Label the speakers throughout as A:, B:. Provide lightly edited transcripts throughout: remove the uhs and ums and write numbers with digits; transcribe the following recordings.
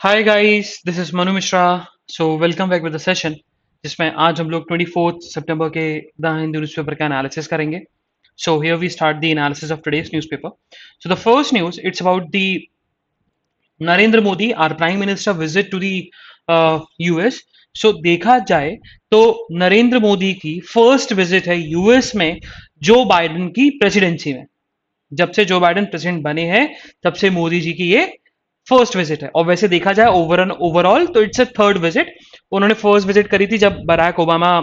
A: Hi guys, this is Manu Mishra. So welcome back with the session जिसमें आज हम लोग 24 सितंबर के द हिंदू न्यूज़पेपर का एनालिसिस करेंगे। So here we start the analysis of today's newspaper. So the first news it's about the Narendra Modi our prime minister visit to the US. सो देखा जाए तो नरेंद्र मोदी की फर्स्ट विजिट है यूएस में जो बाइडेन की प्रेसिडेंसी में। जब से जो बाइडेन प्रेसिडेंट बने हैं तब से मोदी जी की ये फर्स्ट विजिट है। और वैसे देखा जाए ओवरऑल तो इट्स अ थर्ड विजिट। उन्होंने फर्स्ट विजिट करी थी जब बराक ओबामा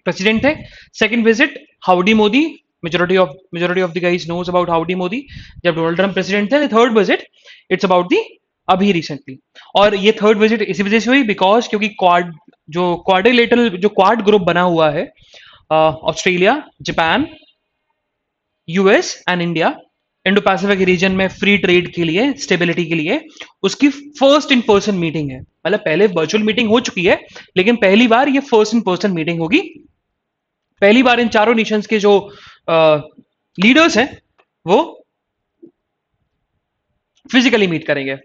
A: प्रेसिडेंट थे। Second visit howdy Modi, majority of the guys knows about howdy Modi जब डोनाल्ड ट्रंप प्रेसिडेंट थे। Third visit it's about the अभी रिसेंटली। और ये थर्ड विजिट इसी वजह से हुई बिकॉज क्योंकि क्वाड ग्रुप बना हुआ है Australia, Japan, US and India, Indo Pacific region में फ्री ट्रेड के लिए, स्टेबिलिटी के लिए उसकी फर्स्ट इन पर्सन मीटिंग है। मतलब पहले वर्चुअल मीटिंग हो चुकी है लेकिन पहली बार ये फर्स्ट इन पर्सन मीटिंग होगी। पहली बार इन चारों नेशंस के जो लीडर्स हैं वो फिजिकली मीट करेंगे।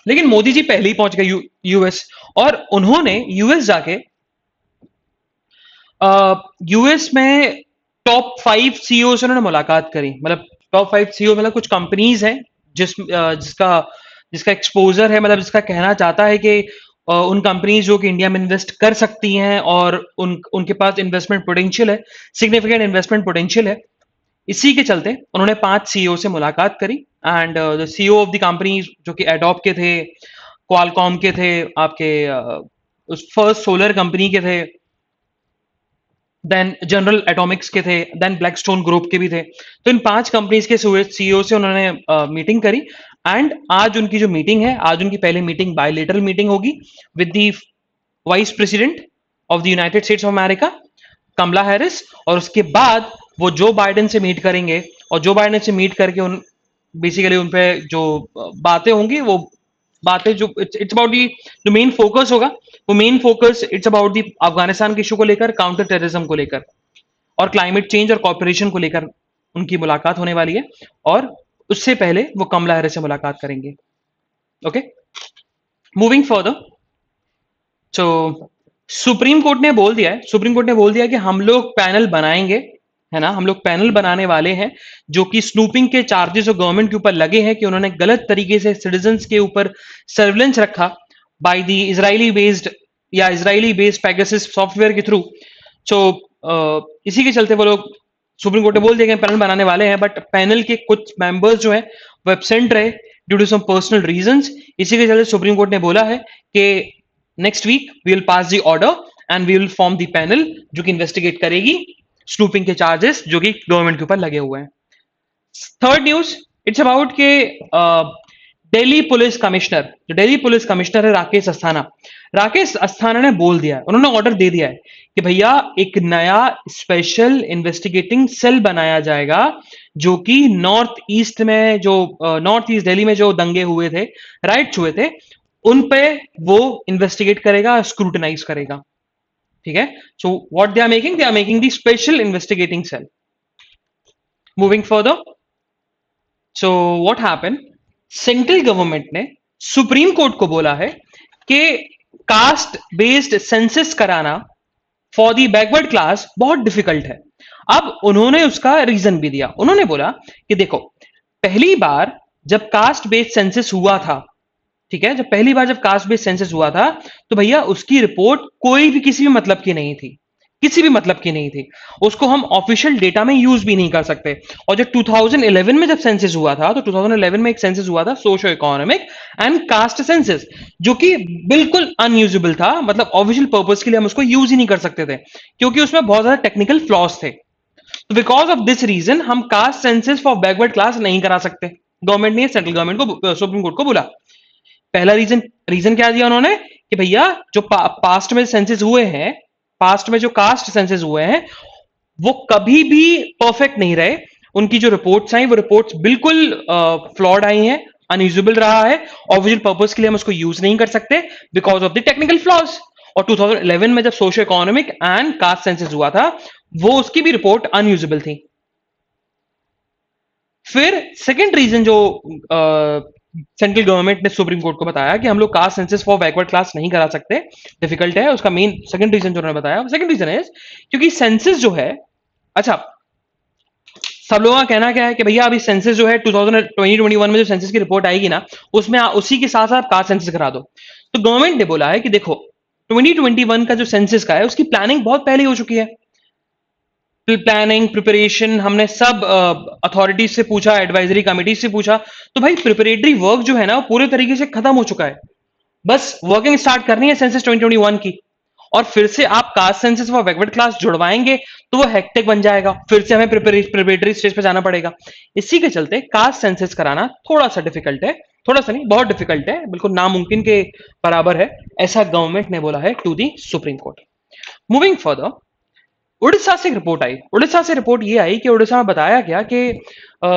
A: लेकिन मोदी जी पहले ही पहुंच गए यूएस। और उन्होंने यूएस जाके यूएस में टॉप 5 सीईओ से उन्होंने मुलाकात करी। मतलब टॉप 5 सीईओ मतलब कुछ कंपनीज हैं जिसका जिसका एक्सपोजर है, मतलब जिसका कहना चाहता है कि उन कंपनीज जो कि इंडिया में इन्वेस्ट कर सकती हैं और उनके पास इन्वेस्टमेंट पोटेंशियल है, सिग्निफिकेंट इन्वेस्टमेंट पोटेंशियल है। इसी के चलते उन्होंने 5 सीईओ से मुलाकात करी। And the CEO of the companies जो कि एडोब के थे, क्वालकॉम के थे, आपके उस फर्स्ट सोलर कंपनी के थे, देन जनरल एटॉमिक्स के थे, देन ब्लैकस्टोन ग्रुप के भी थे। तो इन 5 कंपनीज के सीईओ से उन्होंने मीटिंग करी। एंड आज उनकी जो मीटिंग है, आज उनकी पहली मीटिंग बायलेटरल मीटिंग होगी with the vice president of the United States of America, Kamala Harris. और उसके बाद वो जो बाइडेन से मीट करेंगे और जो बाइडेन से मीट करके उन बेसिकली उन पे जो बातें होंगी वो बातें जो इट्स अबाउट दी जो मेन फोकस होगा, वो मेन फोकस इट्स अबाउट दी अफगानिस्तान के इशू को लेकर, काउंटर टेररिज्म को लेकर और क्लाइमेट चेंज और कॉपरेशन को लेकर उनकी मुलाकात होने वाली है। और उससे पहले वो कमला हैरिस से मुलाकात करेंगे। Okay, moving further. तो सुप्रीम कोर्ट ने बोल दिया कि हम लोग पैनल बनाएंगे, है ना, हम लोग पैनल बनाने वाले हैं जो कि स्नूपिंग के चार्जेस और गवर्नमेंट के ऊपर लगे हैं कि उन्होंने गलत तरीके से सिटीजन्स के ऊपर सर्विलेंस रखा by the Israeli based Pegasus software के थ्रू। सो इसी के चलते वो लोग सुप्रीम कोर्ट ने बोल दिया कि पैनल बनाने वाले हैं। बट पैनल के कुछ मेंबर्स जो है वो एब्सेंट रहे due to some personal reasons. इसी के चलते सुप्रीम कोर्ट ने बोला है कि next week we will pass the order and we will form the panel जो कि इन्वेस्टिगेट करेगी स्नूपिंग के चार्जेस जो कि गवर्नमेंट के ऊपर लगे हुए हैं। थर्ड न्यूज इट्स अबाउट के दिल्ली पुलिस कमिश्नर, जो दिल्ली पुलिस कमिश्नर है राकेश अस्थाना ने बोल दिया है, उन्होंने ऑर्डर दे दिया है कि भैया एक नया स्पेशल इन्वेस्टिगेटिंग सेल बनाया जाएगा जो कि नॉर्थ ईस्ट दिल्ली में जो दंगे हुए थे, राइट्स हुए थे, उन पे वो इन्वेस्टिगेट करेगा, स्क्रूटनाइज करेगा। ठीक है, so what they are making the special investigating cell. Moving further, so what happen, central government ने सुप्रीम कोर्ट को बोला है कि कास्ट बेस्ड सेंसस कराना फॉर दी बैकवर्ड क्लास बहुत डिफिकल्ट है। अब उन्होंने उसका रीजन भी दिया। उन्होंने बोला कि देखो, पहली बार जब कास्ट बेस्ड सेंसस हुआ था, ठीक है, जब पहली बार जब कास्ट बेस्ड सेंसस हुआ था तो भैया उसकी रिपोर्ट कोई भी किसी भी मतलब की नहीं थी, किसी भी मतलब की नहीं थी। उसको हम ऑफिशियल डेटा में यूज भी नहीं कर सकते। और जब 2011 में जब सेंसस हुआ था तो 2011 में एक सेंसस हुआ था, socio economic and caste census, जो कि बिल्कुल अनयूजेबल था। मतलब ऑफिशियल पर्पस के लिए हम उसको यूज ही नहीं कर सकते थे क्योंकि उसमें बहुत ज्यादा टेक्निकल फ्लॉज थे। तो बिकॉज ऑफ दिस रीजन हम caste census for backward class नहीं करा सकते। गवर्नमेंट ने सेंट्रल गवर्नमेंट को, सुप्रीम कोर्ट को बोला। पहला रीजन रीजन क्या दिया उन्होंने कि भैया जो पास्ट में सेंसस हुए हैं, पास्ट में जो कास्ट सेंसस हुए हैं वो कभी भी परफेक्ट नहीं रहे। उनकी जो रिपोर्ट्स आई वो रिपोर्ट्स बिल्कुल फ्लॉड आई हैं, अनयूजेबल रहा है। ऑफिशियल पर्पस के लिए हम उसको यूज नहीं कर सकते because of the technical flaws. और 2011 में जब socio economic and caste census हुआ था वो उसकी भी रिपोर्ट अनयूजेबल थी। फिर सेकेंड रीजन जो सेंट्रल गवर्नमेंट ने सुप्रीम कोर्ट को बताया कि हम लोग caste census for backward class नहीं करा सकते, डिफिकल्ट है। उसका मेन सेकंड रीजन जो उन्होंने बताया, सेकंड रीजन है क्योंकि सेंसस जो है, अच्छा, सब लोगों का कहना क्या है कि भैया अभी सेंसस जो है 2021 में जो सेंसस की रिपोर्ट आएगी ना, उसमें उसी के साथ साथ कास्ट सेंसस करा दो। तो गवर्नमेंट ने बोला है कि देखो 2021 का जो सेंसस का है उसकी प्लानिंग बहुत पहले हो चुकी है। प्लानिंग प्रिपरेशन हमने सब अथॉरिटीज से पूछा, एडवाइजरी कमिटी से पूछा, तो भाई प्रिपरेटरी वर्क जो है ना वो पूरे तरीके से खत्म हो चुका है। बस वर्किंग स्टार्ट करनी है सेंसस 2021 की, और फिर से आप कास्ट सेंसस और बैकवर्ड क्लास जुड़वाएंगे तो वो हेक्टिक बन जाएगा, फिर से हमें प्रिपरेटरी स्टेज पे जाना पड़ेगा। इसी के चलते कास्ट सेंसस कराना थोड़ा सा डिफिकल्ट है, थोड़ा सा नहीं बहुत डिफिकल्ट है, बिल्कुल नामुमकिन के बराबर है, ऐसा गवर्नमेंट ने बोला है to the supreme court. Moving further, Orissa से एक रिपोर्ट आई। उड़ीसा से रिपोर्ट ये आई कि उड़ीसा में बताया गया कि अ,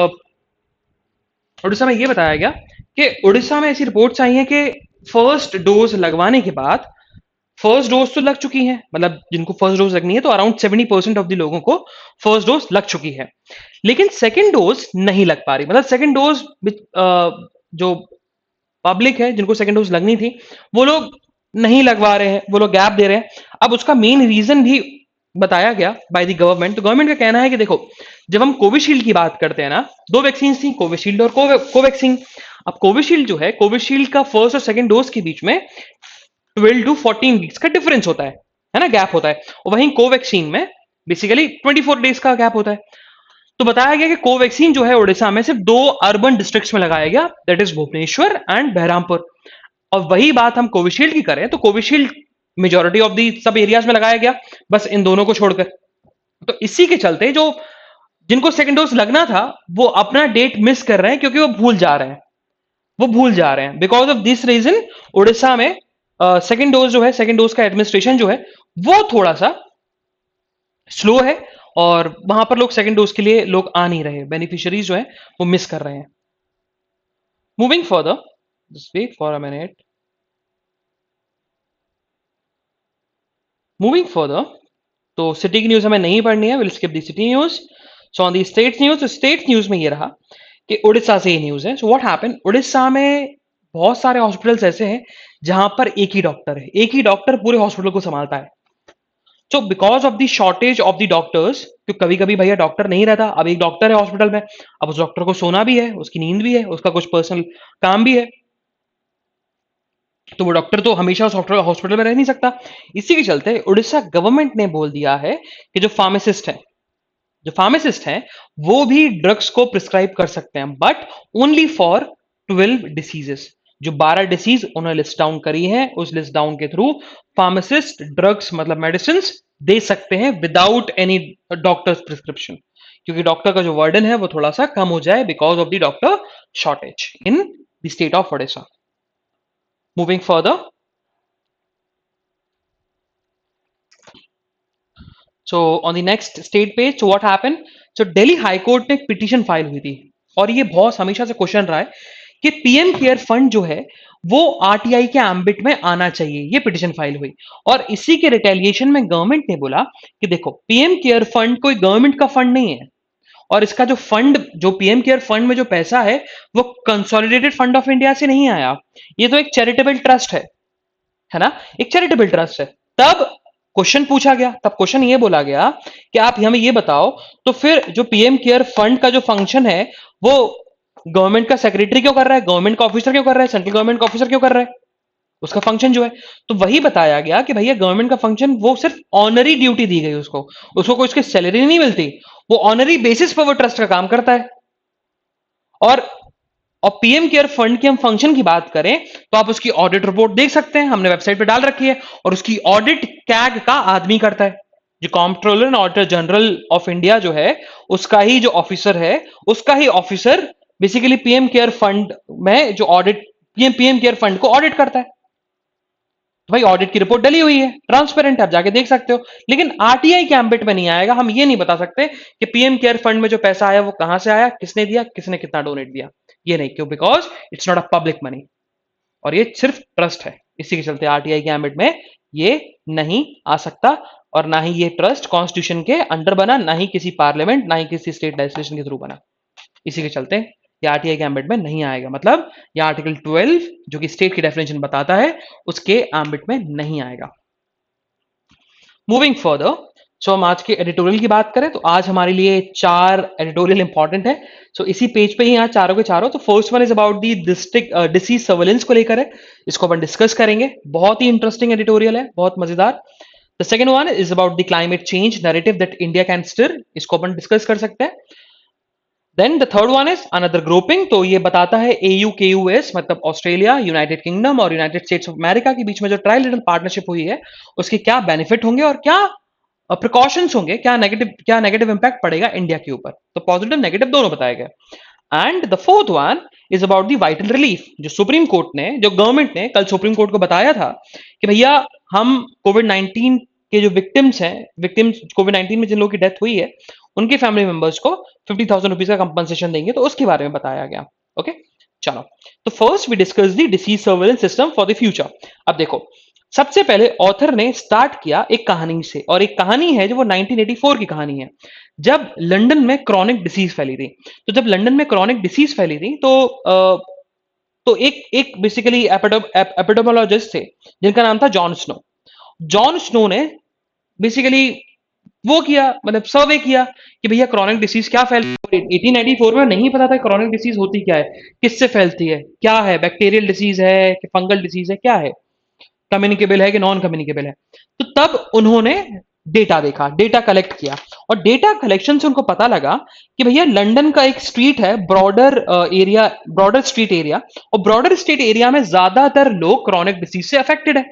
A: उड़ीसा में ये बताया गया कि उड़ीसा में ऐसी रिपोर्ट्स आई हैं कि फर्स्ट डोज लगवाने के बाद, फर्स्ट डोज तो लग चुकी है, मतलब जिनको फर्स्ट डोज लगनी है तो अराउंड 70% ऑफ द लोगों को फर्स्ट डोज लग चुकी है, लेकिन सेकंड डोज नहीं लग पा रही। मतलब सेकंड डोज जो पब्लिक है जिनको सेकंड डोज लगनी थी वो लोग नहीं लगवा रहे हैं, वो लोग गैप दे रहे हैं। अब उसका मेन रीजन भी बताया गया बाय द गवर्नमेंट। तो गवर्नमेंट का कहना है कि देखो, जब हम कोविशील्ड की बात करते हैं ना, दो वैक्सीन थी, कोविशील्ड और कोवैक्सीन। अब कोविशील्ड जो है, कोविशील्ड का फर्स्ट और सेकंड डोज के बीच में 12 टू 14 वीक्स का डिफरेंस होता है ना, गैप होता है। और वहीं कोवैक्सीन में बेसिकली 24 डेज का गैप होता है। तो बताया गया कि कोवैक्सीन जो है उड़ीसा में सिर्फ दो अर्बन डिस्ट्रिक्ट्स में लगाया गया, that is Bhubaneswar and Berhampur. और वही बात हम कोविशील्ड की करें तो कोविशील्ड मेजोरिटी ऑफ दी सब एरियाज में लगाया गया, बस इन दोनों को छोड़कर। तो इसी के चलते जो जिनको सेकंड डोज लगना था वो अपना डेट मिस कर रहे हैं, क्योंकि वो भूल जा रहे हैं, वो भूल जा रहे हैं। Because of this reason Orissa में सेकंड डोज जो है, सेकंड डोज का एडमिनिस्ट्रेशन जो है वो थोड़ा सा स्लो है, और वहां पर लोग सेकंड डोज के लिए लोग आ नहीं रहे, बेनिफिशियरीज जो है वो मिस कर रहे हैं। Moving further, just wait for a minute, moving further, तो सिटी की न्यूज हमें नहीं पढ़नी है, will skip the city news. So on the state news, तो स्टेट न्यूज में ये रहा कि उड़ीसा से ये न्यूज है। सो व्हाट हैपेंड, उड़ीसा में बहुत सारे हॉस्पिटल्स ऐसे हैं जहां पर एक ही डॉक्टर है, एक ही डॉक्टर पूरे हॉस्पिटल को संभालता है। So because of the shortage of the doctors, तो कभी कभी भैया डॉक्टर नहीं रहता, अब एक डॉक्टर है हॉस्पिटल में, अब उस डॉक्टर को सोना भी है, उसकी नींद भी है, उसका कुछ पर्सनल काम भी है, तो वो डॉक्टर तो हमेशा उस हॉस्पिटल में रह नहीं सकता। इसी के चलते उड़ीसा गवर्नमेंट ने बोल दिया है कि जो फार्मासिस्ट है, जो फार्मासिस्ट हैं वो भी ड्रग्स को प्रिस्क्राइब कर सकते हैं, बट ओनली फॉर 12 डिसीजेस। जो 12 डिसीज उन्होंने लिस्ट डाउन करी है, उस लिस्ट डाउन के थ्रू फार्मासिस्ट ड्रग्स मतलब मेडिसिन दे सकते हैं विदाउट एनी डॉक्टर्स प्रिस्क्रिप्शन, क्योंकि डॉक्टर का जो वर्डन है वो थोड़ा सा कम हो जाए because of the doctor shortage in the state of Odisha. Moving further, so on the next state page, so what happened, so Delhi high court में एक पिटीशन फाइल हुई थी, और ये बहुत हमेशा से क्वेश्चन रहा है कि पीएम केयर फंड जो है वो आरटीआई के एम्बिट में आना चाहिए। ये पिटीशन फाइल हुई, और इसी के रिटेलिएशन में गवर्नमेंट ने बोला कि देखो पीएम केयर फंड कोई गवर्नमेंट का फंड नहीं है, और इसका जो फंड, जो पीएम केयर फंड में जो पैसा है वो कंसोलिडेटेड फंड ऑफ इंडिया से नहीं आया, ये तो एक चैरिटेबल ट्रस्ट है ना, एक चैरिटेबल ट्रस्ट है। तब क्वेश्चन पूछा गया, तब क्वेश्चन ये बोला गया कि आप हमें ये बताओ, तो फिर जो पीएम केयर फंड का जो फंक्शन है वो गवर्नमेंट का सेक्रेटरी क्यों कर रहा है, गवर्नमेंट का ऑफिसर क्यों कर रहा है, सेंट्रल गवर्नमेंट का ऑफिसर क्यों कर रहा है, उसका फंक्शन जो है। तो वही बताया गया कि भैया गवर्नमेंट का फंक्शन वो सिर्फ ऑनरी ड्यूटी दी गई उसको, उसको कोई उसकी सैलरी नहीं मिलती, वो ऑनरी बेसिस पर वो ट्रस्ट का काम करता है। और पीएम केयर फंड के हम फंक्शन की बात करें तो आप उसकी ऑडिट रिपोर्ट देख सकते हैं, हमने वेबसाइट पे डाल रखी है, और उसकी ऑडिट कैग का आदमी करता है, जो comptroller and auditor general of India जो है उसका ही जो ऑफिसर है, उसका ही officer basically PM care fund में जो ऑडिट, पीएम केयर फंड को ऑडिट करता है। तो भाई ऑडिट की रिपोर्ट डली हुई है, ट्रांसपेरेंट, आप जाके देख सकते हो, लेकिन आरटीआई के एम्बिट में नहीं आएगा। हम ये नहीं बता सकते कि पीएम केयर फंड में जो पैसा आया वो कहां से आया, किसने दिया, किसने कितना डोनेट दिया, ये नहीं, क्यों, because it's not a public money, और ये सिर्फ ट्रस्ट है। इसी के चलते आरटीआई के एम्बिट में ये नहीं आ सकता, और ना ही ये ट्रस्ट कॉन्स्टिट्यूशन के अंडर बना, ना ही किसी पार्लियामेंट, ना ही किसी स्टेट लेजिस्लेशन के थ्रू बना। इसी के चलते ये आरटीआई के एम्बिट में नहीं आएगा। मतलब ये आर्टिकल 12 जो कि स्टेट की डेफिनेशन बताता है उसके एम्बिट में नहीं आएगा। मूविंग फर्दर, सो हम आज के एडिटोरियल की बात करें तो आज हमारे लिए 4 एडिटोरियल इंपॉर्टेंट है। सो इसी पेज पे ही यहाँ चारों के चारों। तो first one is about the district disease surveillance को लेकर है, इसको अपन डिस्कस करेंगे। बहुत ही इंटरेस्टिंग एडिटोरियल है, बहुत मजेदार। The second one is about the climate change narrative that India can stir, इसको अपन डिस्कस कर सकते हैं। Then the third one is another grouping, तो ये बताता है एयू के यूएस मतलब ऑस्ट्रेलिया, यूनाइटेड किंगडम और यूनाइटेड स्टेट्स ऑफ अमेरिका के बीच में जो ट्राइलेटरल पार्टनरशिप हुई है उसके क्या बेनिफिट होंगे और क्या प्रिकॉशंस होंगे, क्या नेगेटिव इंपैक्ट पड़ेगा इंडिया के ऊपर। तो पॉजिटिव नेगेटिव दोनों बताए गए। And the fourth one is about the vital relief, जो सुप्रीम कोर्ट ने, जो गवर्नमेंट ने कल सुप्रीम कोर्ट को बताया था कि भैया हम कोविड 19 के जो विक्टिम्स कोविड 19 में जिन लोगों की डेथ हुई है उनके फैमिली मेंबर्स को 50,000 रुपीज का कंपनसेशन देंगे, तो उसके बारे में बताया गया। ओके, चलो, तो first we discuss the disease surveillance system for the future. अब देखो, सबसे पहले ऑथर ने स्टार्ट किया एक कहानी से, और एक कहानी है जो वो 1984 की कहानी है, जब लंदन में क्रॉनिक डिसीज फैली थी। तो जब लंदन में क्रॉनिक डिसीज फैली थी तो एक बेसिकली एपिडेमोलॉजिस्ट थे जिनका नाम था जॉन स्नो। जॉन स्नो ने बेसिकली वो किया, मतलब सर्वे किया कि भैया क्रॉनिक डिसीज क्या फैलती है। 1894 में नहीं पता था क्रॉनिक डिसीज होती क्या है, किससे फैलती है, क्या है, बैक्टीरियल डिसीज है कि फंगल डिसीज है, क्या है, कम्युनिकेबल है कि नॉन कम्युनिकेबल है। तो तब उन्होंने डेटा देखा, डेटा कलेक्ट किया, और डेटा कलेक्शन से उनको पता लगा कि भैया लंदन का एक स्ट्रीट है, ब्रॉडर स्ट्रीट एरिया, और ब्रॉडर स्ट्रीट एरिया में ज्यादातर लोग क्रॉनिक डिसीज से अफेक्टेड है।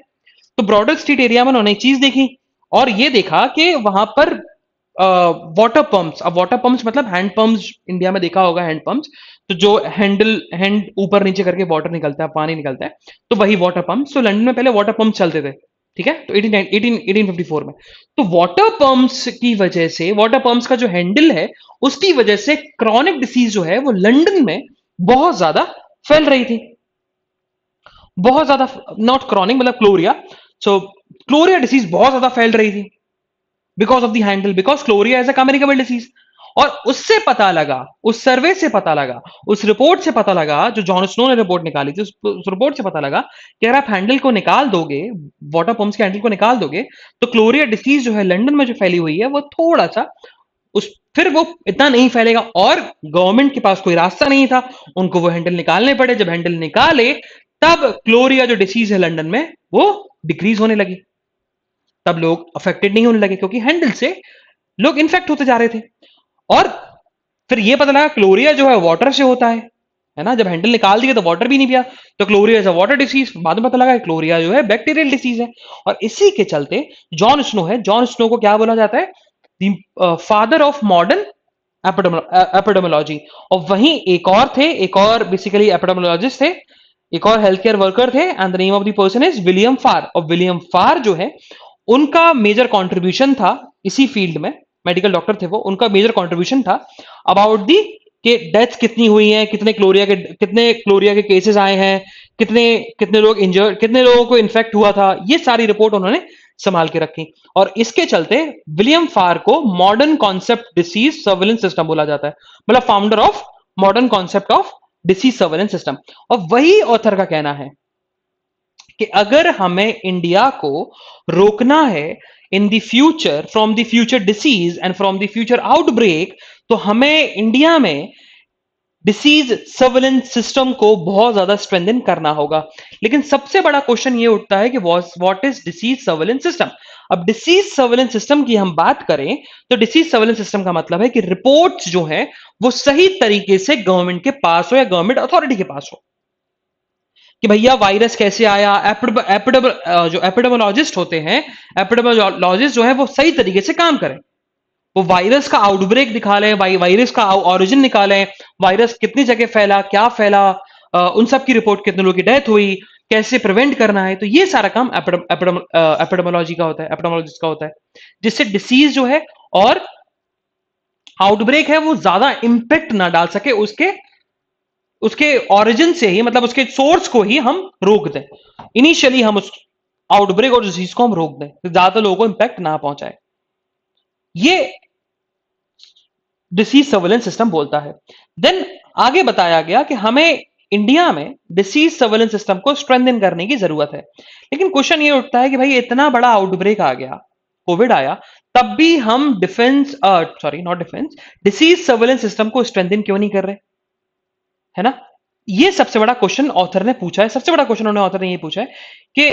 A: तो ब्रॉडर स्ट्रीट एरिया में उन्होंने एक चीज देखी और ये देखा कि वहां पर वाटर पंप्स, अब वाटर पंप्स मतलब हैंड पंप्स, इंडिया में देखा होगा हैंड पंप्स, तो जो हैंड ऊपर नीचे करके वाटर निकलता है, पानी निकलता है, तो वही वाटर पंप्स। तो लंदन में पहले वाटर पंप चलते थे, ठीक है, तो 1854 में। तो वाटर पंप्स की वजह से, वाटर पंप्स का जो हैंडल है उसकी वजह से क्रॉनिक डिसीज जो है वो लंदन में बहुत ज्यादा फैल रही थी, बहुत ज्यादा, नॉट क्रॉनिक मतलब क्लोरिया। सो क्लोरिया डिसीज बहुत ज्यादा फैल रही थी because of the handle, because cholera is a communicable disease. और उससे पता लगा, उस सर्वे से पता लगा, उस रिपोर्ट से पता लगा, जो जॉन स्नो ने रिपोर्ट निकाली थी, उस रिपोर्ट से पता लगा कि अगर आप हैंडल को निकाल दोगे, वाटर पंप्स के हैंडल को निकाल दोगे, तो क्लोरिया डिसीज जो है लंदन में जो फैली हुई है वो थोड़ा सा उस फिर वो इतना नहीं फैलेगा। और गवर्नमेंट के पास कोई रास्ता नहीं था, उनको वो हैंडल निकालने पड़े। जब हैंडल निकाले तब क्लोरिया जो डिसीज है लंदन में वो डिक्रीज होने लगी, तब लोग अफेक्टेड नहीं होने लगे क्योंकि हैंडल से लोग इन्फेक्ट होते जा रहे थे। और फिर ये पता लगा क्लोरिया जो है वाटर से होता है ना, जब हैंडल निकाल दिया तो वाटर भी नहीं पिया, तो क्लोरिया इज अ वाटर डिसीज। बाद में पता लगा क्लोरिया जो है बैक्टीरियल डिसीज है। और इसी के चलते जॉन स्नो है, जॉन स्नो को क्या बोला जाता है, the father of modern epidemiology. और वहीं एक और थे, एक और बेसिकली एपिडेमोलॉजिस्ट थे, एक और हेल्थ केयर वर्कर थे, and the name of the person is William Farr. और विलियम फार जो है उनका मेजर कंट्रीब्यूशन था इसी फील्ड में, मेडिकल डॉक्टर थे वो, उनका मेजर कंट्रीब्यूशन था अबाउट दी कि डेथ कितनी हुई है, कितने क्लोरिया के केसेस आए हैं, कितने कितने लोग इंजर्ड, कितने लोगों को इन्फेक्ट हुआ था, ये सारी रिपोर्ट उन्होंने संभाल के रखी। और इसके चलते विलियम फार को modern concept disease surveillance system बोला जाता है, मतलब founder of modern concept of disease surveillance system. और वही ऑथर का कहना है कि अगर हमें इंडिया को रोकना है in the future, from the future disease and from the future outbreak, तो हमें इंडिया में डिसीज सर्वेलेंस सिस्टम को बहुत ज्यादा स्ट्रेंथन करना होगा। लेकिन सबसे बड़ा क्वेश्चन ये उठता है कि what is disease surveillance system. अब डिसीज सर्वेलेंस सिस्टम की हम बात करें तो डिसीज सर्वेलेंस सिस्टम का मतलब है कि रिपोर्ट्स जो है वो सही तरीके से गवर्नमेंट के पास हो या गवर्नमेंट अथॉरिटी के पास हो, कि भैया वायरस कैसे आया। जो एपिडेमोलॉजिस्ट होते हैं, एपिडेमोलॉजिस्ट जो है वो सही तरीके से काम करें, वो वायरस का आउटब्रेक दिखा लें, वायरस का ओरिजिन निकालें, वायरस कितनी जगह फैला, क्या फैला, उन सब की रिपोर्ट, कितने लोगों की डेथ हुई, कैसे प्रिवेंट करना है। तो ये सारा काम एपिडेमोलॉजी का होता है, एपिडेमोलॉजिस्ट का होता है, जिससे डिसीज जो है और आउटब्रेक है वो ज्यादा इंपैक्ट ना डाल सके, उसके उसके ओरिजिन से ही, मतलब उसके सोर्स को ही हम रोक दें। इनिशियली हम उस आउटब्रेक और डिसीज को हम रोक दें, तो ज्यादा लोगों को इंपैक्ट ना पहुंचाए। ये डिसीज सर्वेलेंस सिस्टम बोलता है। देन आगे बताया गया कि हमें इंडिया में डिसीज सर्वेलेंस सिस्टम को स्ट्रेंथन करने की जरूरत है। लेकिन क्वेश्चन ये उठता है कि भाई इतना बड़ा आउटब्रेक आ गया, कोविड आया, तब भी हम defence sorry not defence, disease surveillance system को स्ट्रेंथन क्यों नहीं कर रहे, है ना? ये सबसे बड़ा क्वेश्चन ऑथर ने पूछा है। सबसे बड़ा क्वेश्चन उन्होंने ऑथर ने ये पूछा है कि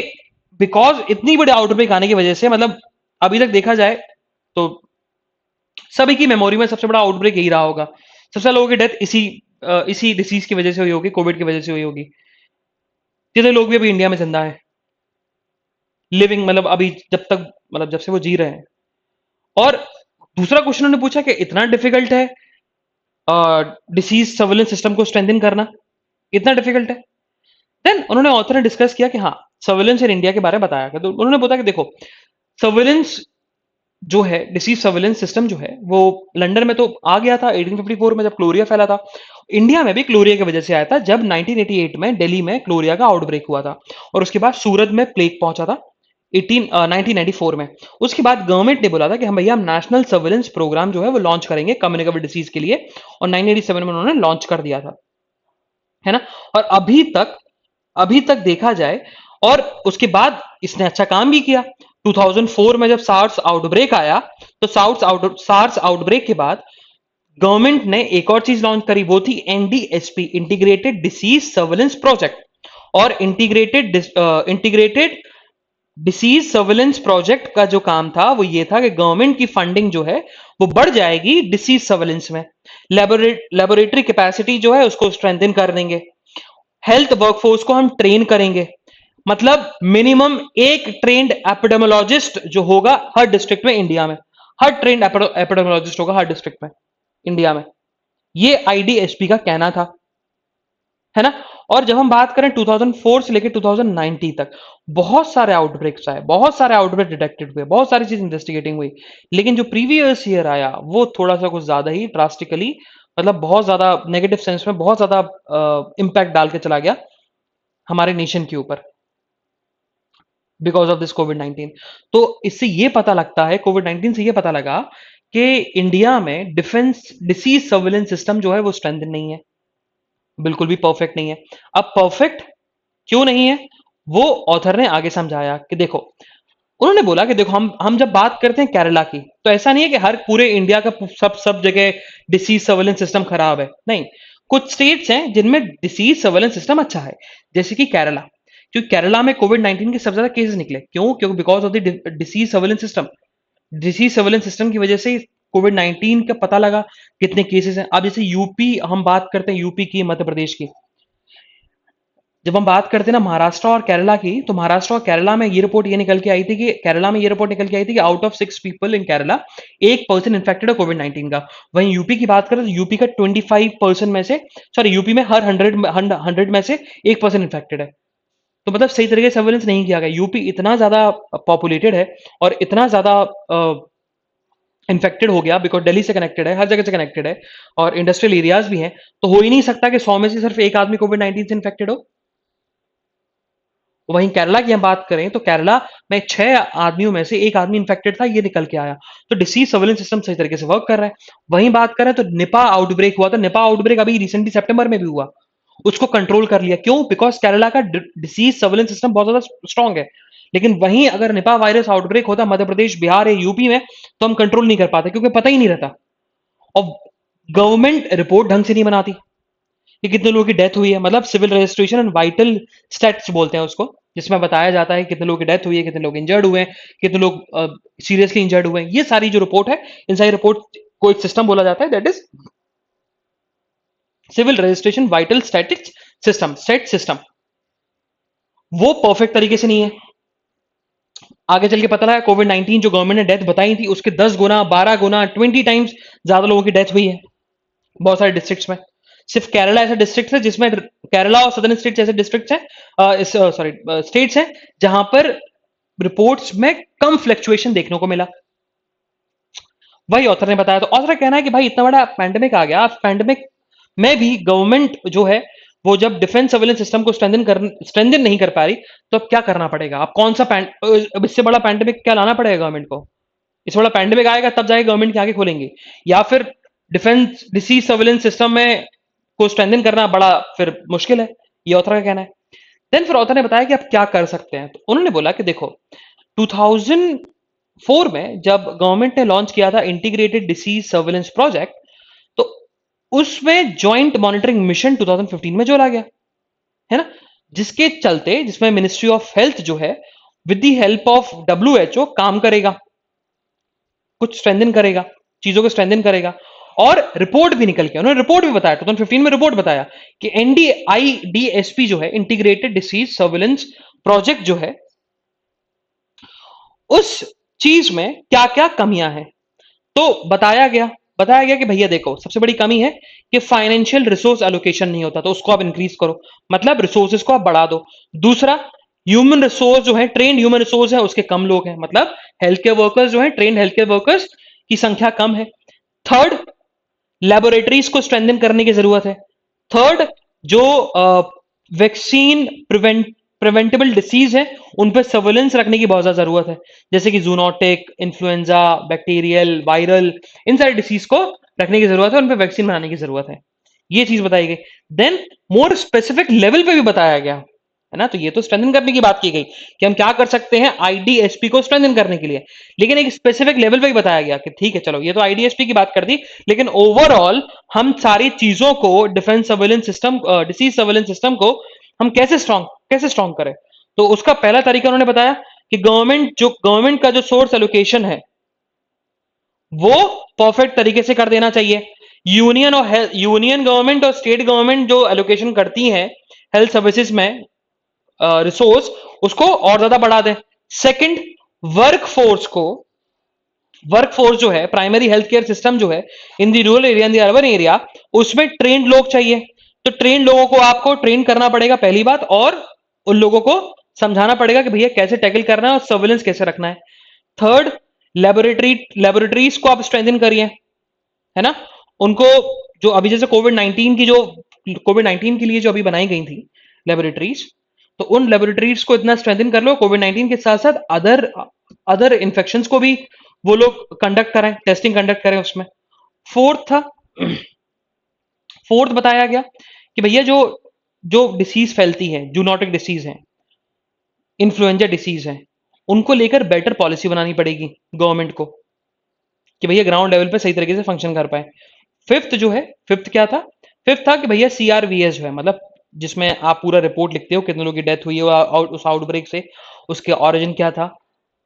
A: बिकॉज इतनी बड़ी आउटब्रेक आने की वजह से, मतलब अभी तक देखा जाए तो सभी की मेमोरी में सबसे बड़ा आउटब्रेक यही रहा होगा। सबसे ज्यादा लोगों की डेथ इसी डिसीज की वजह से हुई होगी, कोविड की वजह से हुई होगी। जितने लोग भी अभी इंडिया में जिंदा है, लिविंग, मतलब अभी जब तक, मतलब जब से वो जी रहे हैं। और दूसरा क्वेश्चन उन्होंने पूछा कि इतना डिफिकल्ट है डिसीज सर्वेलेंस सिस्टम को स्ट्रेंथन करना, इतना डिफिकल्ट है। देन उन्होंने ऑथर ने डिस्कस किया कि हाँ, सर्वेलेंस इन इंडिया के बारे में बताया। तो उन्होंने बताया कि देखो, सर्वेलेंस जो है, डिसीज सर्वेलेंस सिस्टम जो है, वो लंदन में तो आ गया था 1854 में, जब क्लोरिया फैला था। इंडिया में भी क्लोरिया की वजह से आया था, जब 1988 में दिल्ली में क्लोरिया का आउटब्रेक हुआ था। और उसके बाद सूरत में प्लेग पहुंचा था 1994 में। उसके बाद गवर्नमेंट ने बोला था कि हम भैया, हम नेशनल सर्वेलेंस प्रोग्राम जो है वो लॉन्च करेंगे कम्युनिकेबल डिसीज के लिए, और 1987 में उन्होंने लॉन्च कर दिया था, है ना? और अभी तक देखा जाए, और उसके बाद इसने अच्छा काम भी किया। 2004 में जब सार्स आउटब्रेक आया, तो सार्स आउटब्रेक के बाद गवर्नमेंट ने एक और चीज लॉन्च करी, वो थी एनडीएसपी, इंटीग्रेटेड डिसीज सर्वेलेंस प्रोजेक्ट। और इंटीग्रेटेड डिसीज सर्वेलेंस प्रोजेक्ट का जो काम था वो ये था कि गवर्नमेंट की फंडिंग जो है वो बढ़ जाएगी डिसीज सर्वेलेंस में। लेबोरेटरी कैपेसिटी जो है उसको स्ट्रेंथन कर देंगे, हेल्थ वर्कफोर्स को हम ट्रेन करेंगे। मतलब मिनिमम एक ट्रेंड एपिडेमोलॉजिस्ट जो होगा हर डिस्ट्रिक्ट में इंडिया में, हर ट्रेंड एपिडेमोलॉजिस्ट होगा हर डिस्ट्रिक्ट में इंडिया में। ये आईडीएसपी का कहना था, है ना? और जब हम बात करें 2004 से लेकर 2019 तक, बहुत सारे आउटब्रेक्स आए, बहुत सारे आउटब्रेक डिटेक्टेड हुए, बहुत सारी चीज इन्वेस्टिगेटिंग हुई। लेकिन जो प्रीवियस ईयर आया वो थोड़ा सा कुछ ज्यादा ही ड्रास्टिकली, मतलब बहुत ज्यादा नेगेटिव सेंस में बहुत ज्यादा इंपैक्ट डाल के चला गया हमारे नेशन के ऊपर, बिकॉज ऑफ दिस कोविड 19। तो इससे ये पता लगता है, कोविड 19 से ये पता लगा कि इंडिया में डिफेंस डिसीज सर्वेलेंस सिस्टम जो है वो स्ट्रेंथ नहीं है, बिल्कुल भी परफेक्ट नहीं है। अब परफेक्ट क्यों नहीं है, वो ऑथर ने आगे समझाया कि देखो, उन्होंने बोला कि देखो, हम जब बात करते हैं केरला की, तो ऐसा नहीं है कि हर पूरे इंडिया का सब सब जगह डिसीज सर्वेलेंस सिस्टम खराब है, नहीं। कुछ स्टेट्स हैं जिनमें डिसीज सर्वेलेंस सिस्टम अच्छा है, जैसे कि केरला। क्योंकि केरला में कोविड 19 के सबसे ज्यादा केसेस निकले, क्यों? क्योंकि because of the disease surveillance system. Disease surveillance system की वजह से कोविड 19 का पता लगा कितने केसेस हैं। अब जैसे यूपी, हम बात करते हैं यूपी की, मध्य प्रदेश की, जब हम बात करते हैं ना महाराष्ट्र और केरला की, तो महाराष्ट्र और केरला में ये रिपोर्ट ये निकल के आई थी कि केरला में ये रिपोर्ट निकल के आई थी कि out of 6 people in Kerala, एक पर्सन इन्फेक्टेड है कोविड 19 का। वहीं यूपी की बात करें तो यूपी का 25% में से, सॉरी, यूपी में हर 100 में से एक पर्सन इन्फेक्टेड है। तो मतलब सही तरीके से सर्वेलेंस नहीं किया गया। यूपी इतना ज्यादा पॉपुलेटेड है और इतना ज्यादा इन्फेक्टेड हो गया, बिकॉज दिल्ली से कनेक्टेड है, हर जगह से कनेक्टेड है, और इंडस्ट्रियल एरियाज भी हैं। तो हो ही नहीं सकता कि 100 में से सिर्फ एक आदमी कोविड 19 से इन्फेक्टेड हो। वहीं केरला की हम बात करें तो केरला में 6 आदमियों में से एक आदमी इन्फेक्टेड था, ये निकल के आया। तो डिसीज सर्वेलेंस सिस्टम सही तरीके से वर्क कर रहा है। वहीं बात करें तो निपा आउटब्रेक हुआ था, निपा आउटब्रेक अभी रिसेंटली सितंबर में भी हुआ, उसको कंट्रोल कर लिया। क्यों? बिकॉज केरला का डिसीज सर्वेलेंस सिस्टम बहुत ज्यादा स्ट्रांग है। लेकिन वहीं अगर निपा वायरस आउटब्रेक होता मध्य प्रदेश, बिहार या यूपी में, तो हम कंट्रोल नहीं कर पाते, क्योंकि पता ही नहीं रहता। और गवर्नमेंट रिपोर्ट ढंग से नहीं बनाती कि कितने लोगों की डेथ हुई है, मतलब civil registration and vital stats बोलते हैं उसको, जिसमें बताया जाता है कितने लोगों की डेथ हुई है, कितने लोग इंजर्ड हुए हैं, कितने लोग सीरियसली इंजर्ड हुए हैं। ये सारी जो रिपोर्ट है, इन सारी रिपोर्ट को एक सिस्टम बोला जाता है, that is civil registration vital statistics system, set system. वो परफेक्ट तरीके से नहीं है। आगे चल के पता लगा कोविड 19 जो गवर्नमेंट ने डेथ बताई थी, उसके 10 गुना, 12 गुना, 20 टाइम्स ज्यादा लोगों की डेथ हुई है बहुत सारे डिस्ट्रिक्ट्स में। सिर्फ केरला ऐसा डिस्ट्रिक्ट है जिसमें, केरला और सदर्न स्टेट्स ऐसे डिस्ट्रिक्ट्स हैं, सॉरी स्टेट्स हैं, जहां पर रिपोर्ट्स में कम फ्लक्चुएशन देखने को मिला। वही ऑथर ने बताया। तो ऑथर का कहना है कि भाई इतना बड़ा पैंडेमिक आ गया, पैंडेमिक में भी गवर्नमेंट जो है वो जब डिफेंस सर्वेलेंस सिस्टम को स्ट्रेंथन नहीं कर पा रही, तो अब क्या करना पड़ेगा? अब कौन सा अब इससे बड़ा पैंडेमिक क्या लाना पड़ेगा गवर्नमेंट को? इससे बड़ा पैंडेमिक आएगा तब जाके गवर्नमेंट की आंखें खोलेंगे, या फिर डिफेंस डिसीज सर्वेलेंस सिस्टम में को स्ट्रेंथन करना बड़ा फिर मुश्किल है, ये ऑथर का कहना है। देन फिर ऑथर ने बताया कि आप क्या कर सकते हैं, तो उन्होंने बोला कि देखो 2004 में जब गवर्नमेंट ने लॉन्च किया था इंटीग्रेटेड डिसीज सर्वेलेंस प्रोजेक्ट, तो उसमें ज्वाइंट मॉनिटरिंग मिशन 2015 में जोड़ा गया, है ना, जिसके चलते, जिसमें मिनिस्ट्री ऑफ हेल्थ जो है with the help of WHO काम करेगा, कुछ स्ट्रेंथन करेगा, चीजों को स्ट्रेंथन करेगा। और रिपोर्ट भी निकल के, उन्होंने रिपोर्ट भी बताया, 2015 में रिपोर्ट बताया कि NDIDSP जो है इंटीग्रेटेड डिसीज सर्विलेंस प्रोजेक्ट जो है, उस चीज में क्या क्या कमियां हैं। तो बताया गया कि भैया देखो, सबसे बड़ी कमी है कि फाइनेंशियल रिसोर्स एलोकेशन नहीं होता, तो उसको आप इंक्रीज करो, मतलब रिसोर्सेज को आप बढ़ा दो। दूसरा, ह्यूमन रिसोर्स जो है, ट्रेंड ह्यूमन रिसोर्स है, उसके कम लोग हैं, मतलब हेल्थ केयर वर्कर्स जो है, ट्रेंड हेल्थ केयर वर्कर्स की संख्या कम है। थर्ड, लेबोरेटरीज को स्ट्रेंथन करने की जरूरत है। थर्ड, जो वैक्सीन प्रिवेंटेबल डिसीज है, उन पर सर्वेलेंस रखने की बहुत ज्यादा जरूरत है, जैसे कि जूनोटिक, इन्फ्लुएंजा, बैक्टीरियल, वायरल, इन सारी डिसीज को रखने की जरूरत है, उन पर वैक्सीन बनाने की जरूरत है। ये चीज बताई गई। देन मोर स्पेसिफिक लेवल पे भी बताया गया, है ना, तो ये तो स्ट्रेंथन करने की बात की गई कि हम क्या कर सकते हैं IDSP को स्ट्रेंथन करने के लिए, लेकिन एक स्पेसिफिक लेवल पे भी बताया गया कि ठीक है चलो, ये तो IDSP की बात कर दी, लेकिन ओवरऑल हम सारी चीजों को, defence surveillance system, disease surveillance system को हम कैसे स्ट्रांग करें। तो उसका पहला तरीका उन्होंने बताया कि गवर्नमेंट का जो सोर्स एलोकेशन है वो परफेक्ट तरीके से कर देना चाहिए। यूनियन गवर्नमेंट और स्टेट गवर्नमेंट जो एलोकेशन करती हैं हेल्थ सर्विसेज में रिसोर्स, उसको और ज्यादा बढ़ा दें। सेकंड, वर्कफोर्स को वर्कफोर्स जो है, प्राइमरी हेल्थ केयर सिस्टम जो है, in the rural area, in the urban area, उसमें ट्रेंड लोग चाहिए। तो ट्रेंड लोगों को आपको ट्रेन करना पड़ेगा, पहली बात, और उन लोगों को समझाना पड़ेगा कि भैया कैसे टैकल करना है और सर्वेलेंस कैसे रखना है। थर्ड, लेबोरेटरीज को आप स्ट्रेंथन करिए, है ना, उनको, जो अभी जैसे कोविड 19 के लिए जो अभी बनाई गई थी लेबोरेटरीज, तो उन लेबोरेटरीज को इतना स्ट्रेंथन कर लो, कोविड 19 के साथ साथ अदर अदर इन्फेक्शंस को भी वो लोग कंडक्ट करें, टेस्टिंग कंडक्ट करें उसमें। फोर्थ था फोर्थ बताया गया कि भैया जो जो डिसीज फैलती है, जूनोटिक डिसीज है, इन्फ्लुएंजा डिसीज है, उनको लेकर बेटर पॉलिसी बनानी पड़ेगी गवर्नमेंट को, कि भैया ग्राउंड लेवल पे सही तरीके से फंक्शन कर पाए। फिफ्थ क्या था? फिफ्थ था कि भैया CRVS जो है, मतलब जिसमें आप पूरा रिपोर्ट लिखते हो, कितने लोगों की डेथ हुई है उस आउटब्रेक से, उसके ऑरिजिन क्या था,